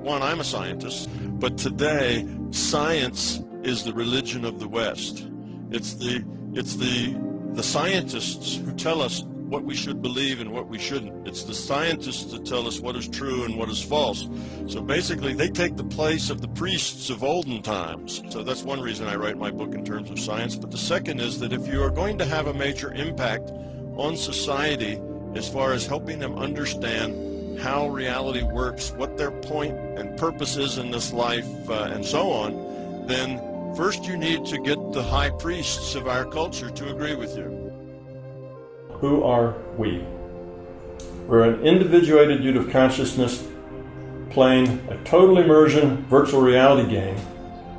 one, I'm a scientist, but today science is the religion of the West. It's the scientists who tell us what we should believe and what we shouldn't. It's the scientists that tell us what is true and what is false. So basically they take the place of the priests of olden times. So that's one reason I write my book in terms of science. But the second is that if you are going to have a major impact on society as far as helping them understand how reality works, what their point and purpose is in this life, and so on, then first you need to get the high priests of our culture to agree with you. Who are we? We're an individuated unit of consciousness playing a total immersion virtual reality game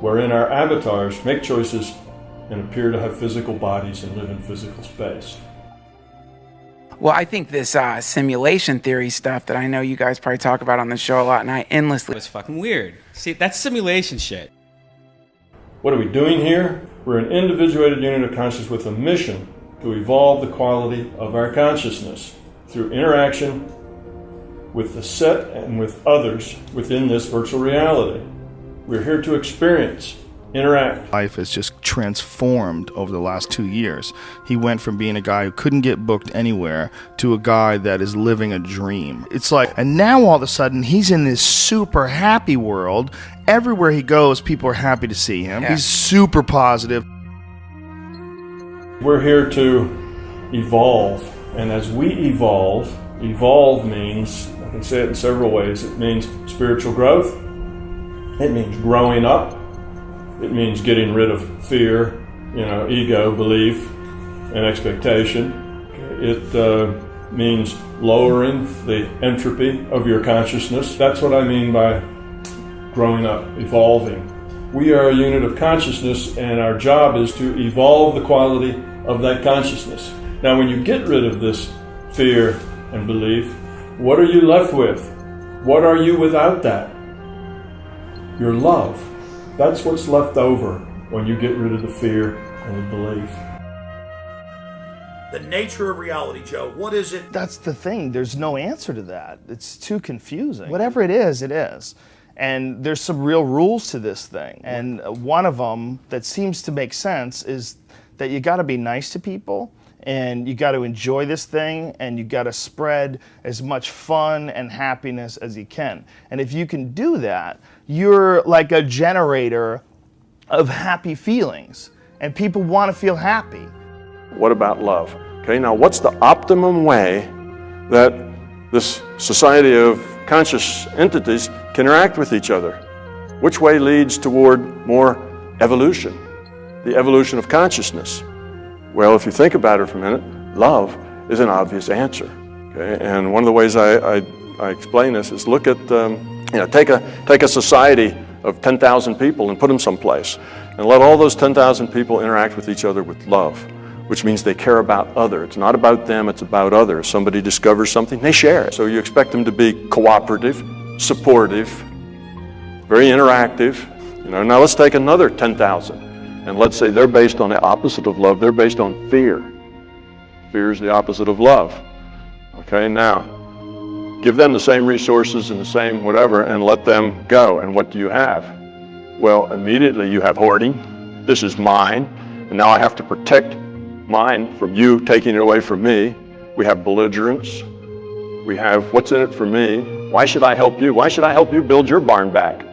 wherein our avatars make choices and appear to have physical bodies and live in physical space. Well, I think this simulation theory stuff that I know you guys probably talk about on the show a lot, and I endlessly... It's fucking weird. See, that's simulation shit. What are we doing here? We're an individuated unit of consciousness with a mission to evolve the quality of our consciousness through interaction with the set and with others within this virtual reality. We're here to experience, interact. Life has just transformed over the last 2 years. He went from being a guy who couldn't get booked anywhere to a guy that is living a dream. It's like, and now all of a sudden he's in this super happy world. Everywhere he goes, people are happy to see him. Yeah. He's super positive. We're here to evolve, and as we evolve means, I can say it in several ways. It means spiritual growth, it means growing up, it means getting rid of fear, ego, belief, and expectation. It means lowering the entropy of your consciousness. That's what I mean by growing up, evolving. We are a unit of consciousness, and our job is to evolve the quality of that consciousness. Now, when you get rid of this fear and belief, what are you left with? What are you without that? Your love. That's what's left over when you get rid of the fear and the belief. The nature of reality, Joe, what is it? That's the thing. There's no answer to that. It's too confusing. Whatever it is, it is. And there's some real rules to this thing. And one of them that seems to make sense is that you got to be nice to people, and you got to enjoy this thing, and you got to spread as much fun and happiness as you can. And if you can do that, you're like a generator of happy feelings, and people want to feel happy. What about love? Okay, now what's the optimum way that this society of conscious entities can interact with each other? Which way leads toward more evolution? The evolution of consciousness. Well, if you think about it for a minute, love is an obvious answer. Okay? And one of the ways I explain this is look at, take a society of 10,000 people and put them someplace, and let all those 10,000 people interact with each other with love, which means they care about others. It's not about them, it's about others. Somebody discovers something, they share it. So you expect them to be cooperative, supportive, very interactive. Now let's take another 10,000. And let's say they're based on the opposite of love. They're based on fear. Fear is the opposite of love. Okay, now, give them the same resources and the same whatever and let them go. And what do you have? Well, immediately you have hoarding. This is mine. And now I have to protect mine from you taking it away from me. We have belligerence. We have what's in it for me. Why should I help you? Why should I help you build your barn back?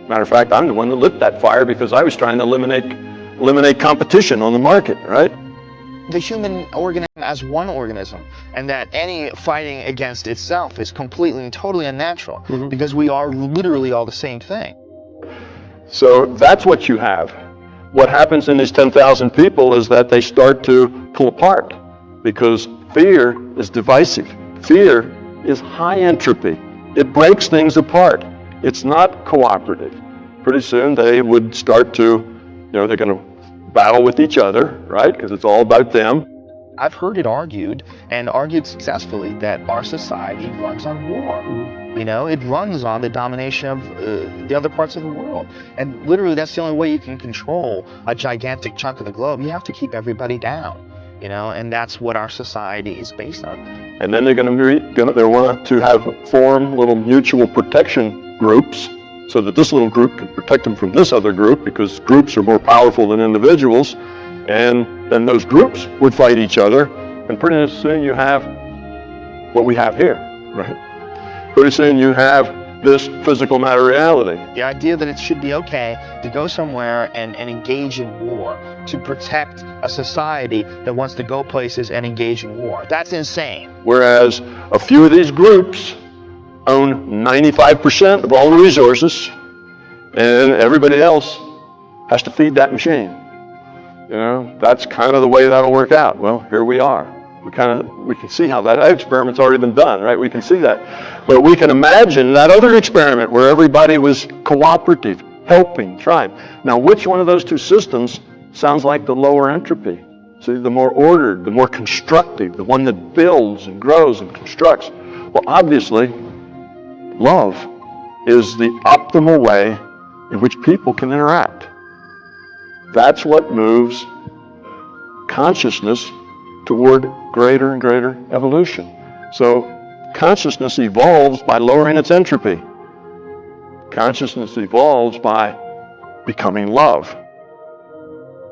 Matter of fact, I'm the one that lit that fire because I was trying to eliminate competition on the market, right? The human organism as one organism, and that any fighting against itself is completely and totally unnatural, because we are literally all the same thing. So that's what you have. What happens in these 10,000 people is that they start to pull apart because fear is divisive. Fear is high entropy. It breaks things apart. It's not cooperative. Pretty soon they would start to, they're going to battle with each other, right? Because it's all about them. I've heard it argued, and argued successfully, that our society runs on war. It runs on the domination of the other parts of the world. And literally that's the only way you can control a gigantic chunk of the globe. You have to keep everybody down, and that's what our society is based on. And then they're going to want to form little mutual protection groups, so that this little group can protect them from this other group, because groups are more powerful than individuals, and then those groups would fight each other, and pretty soon you have what we have here, right? Pretty soon you have this physical matter reality. The idea that it should be okay to go somewhere and engage in war, to protect a society that wants to go places and engage in war. That's insane. Whereas a few of these groups own 95% of all the resources, and everybody else has to feed that machine. You know, that's kind of the way that'll work out. Well, here we are. We can see how that experiment's already been done, right? We can see that. But we can imagine that other experiment where everybody was cooperative, helping, trying. Now, which one of those two systems sounds like the lower entropy? See, the more ordered, the more constructive, the one that builds and grows and constructs. Well, obviously, love is the optimal way in which people can interact. That's what moves consciousness toward greater and greater evolution. So consciousness evolves by lowering its entropy. Consciousness evolves by becoming love.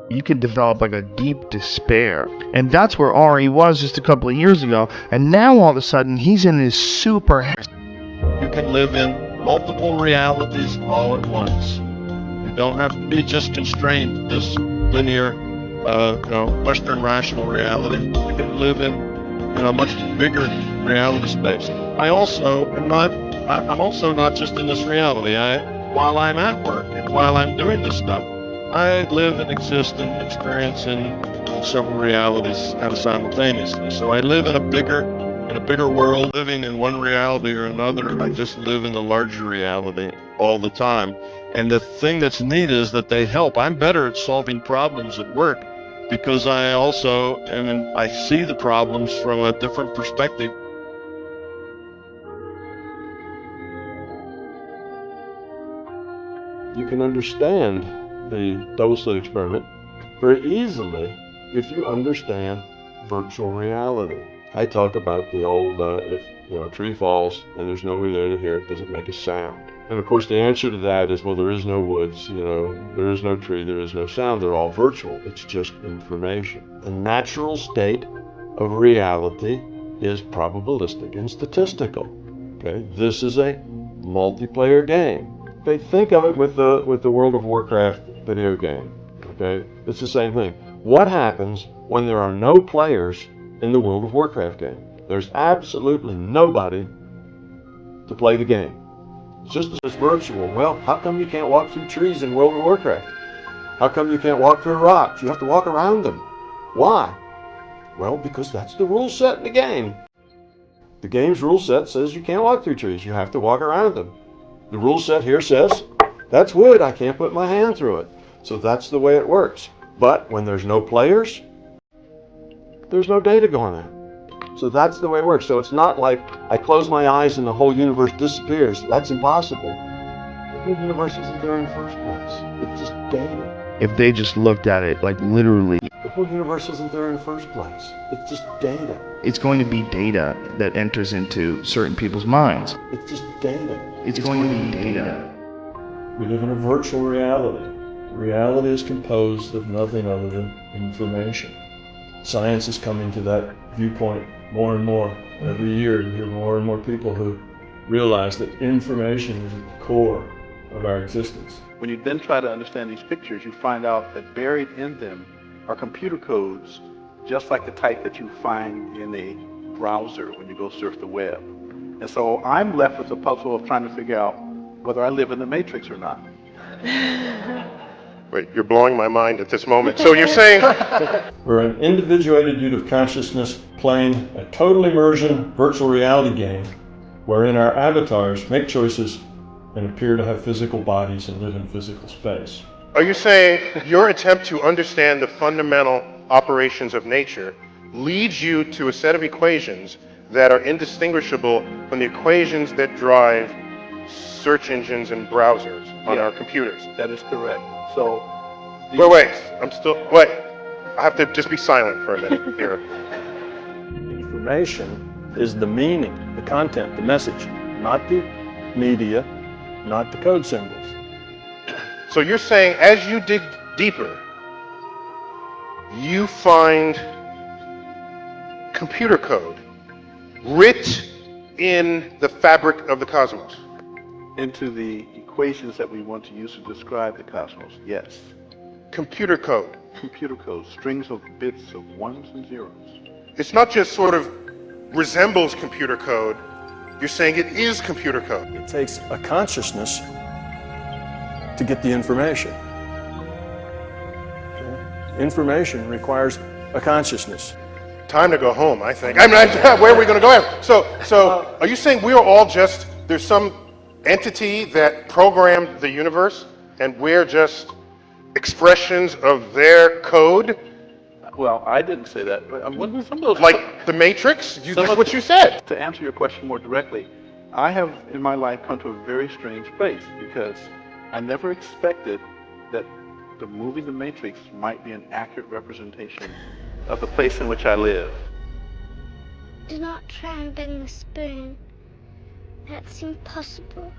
You could develop like a deep despair. And that's where Ari was just a couple of years ago. And now all of a sudden he's in this super... You can live in multiple realities all at once. You don't have to be just constrained to this linear, Western rational reality. You can live in a much bigger reality space. I'm also not just in this reality. While I'm at work and while I'm doing this stuff, I live and exist and experience in several realities kind of simultaneously. So I live in a bigger world, living in one reality or another. I just live in the larger reality all the time. And the thing that's neat is that they help. I'm better at solving problems at work because I see the problems from a different perspective. You can understand the double-slit experiment very easily if you understand virtual reality. I talk about the old, if a tree falls and there's nobody there to hear it, does it make a sound? And of course the answer to that is, well, there is no woods, there is no tree, there is no sound, they're all virtual. It's just information. The natural state of reality is probabilistic and statistical. Okay, this is a multiplayer game. Okay, think of it with the World of Warcraft video game. Okay, it's the same thing. What happens when there are no players in the World of Warcraft game? There's absolutely nobody to play the game. It's just as virtual. Well, how come you can't walk through trees in World of Warcraft? How come you can't walk through rocks? You have to walk around them. Why? Well, because that's the rule set in the game. The game's rule set says you can't walk through trees. You have to walk around them. The rule set here says, that's wood, I can't put my hand through it. So that's the way it works. But when there's no players, there's no data going on. So that's the way it works. So it's not like I close my eyes and the whole universe disappears. That's impossible. The whole universe isn't there in the first place. It's just data. If they just looked at it like literally, The whole universe isn't there in the first place. It's just data. it's going to be data that enters into certain people's minds. It's just data. It's going to be data. We live in a virtual reality. Reality is composed of nothing other than information. Science is coming to that viewpoint more and more. Every year you hear more and more people who realize that information is at the core of our existence. When you then try to understand these pictures, you find out that buried in them are computer codes, just like the type that you find in a browser when you go surf the web. And so I'm left with the puzzle of trying to figure out whether I live in the Matrix or not. Wait, you're blowing my mind at this moment. So you're saying... We're an individuated unit of consciousness playing a total immersion virtual reality game wherein our avatars make choices and appear to have physical bodies and live in physical space. Are you saying your attempt to understand the fundamental operations of nature leads you to a set of equations that are indistinguishable from the equations that drive search engines and browsers on our computers? That is correct. So, Wait, I have to just be silent for a minute here. Information is the meaning, the content, the message, not the media, not the code symbols. So you're saying as you dig deeper, you find computer code writ in the fabric of the cosmos. Into the equations that we want to use to describe the cosmos, yes. Computer code. Computer code, strings of bits of ones and zeros. It's not just sort of resembles computer code. You're saying it is computer code. It takes a consciousness to get the information. Okay? Information requires a consciousness. Time to go home, I think. Where are we going to go? So are you saying we are all just, there's some entity that programmed the universe and we're just expressions of their code? Well, I didn't say that. But some of those, Like the Matrix? That's what you said. To answer your question more directly, I have in my life come to a very strange place because I never expected that the movie The Matrix might be an accurate representation of the place in which I live. Do not try and bend the spoon. That's impossible.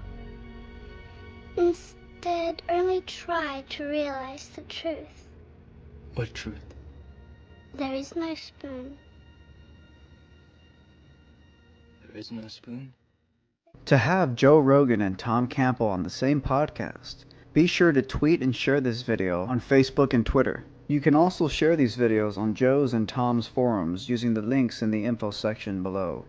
Instead, only try to realize the truth. What truth? There is no spoon. There is no spoon? To have Joe Rogan and Tom Campbell on the same podcast, be sure to tweet and share this video on Facebook and Twitter. You can also share these videos on Joe's and Tom's forums using the links in the info section below.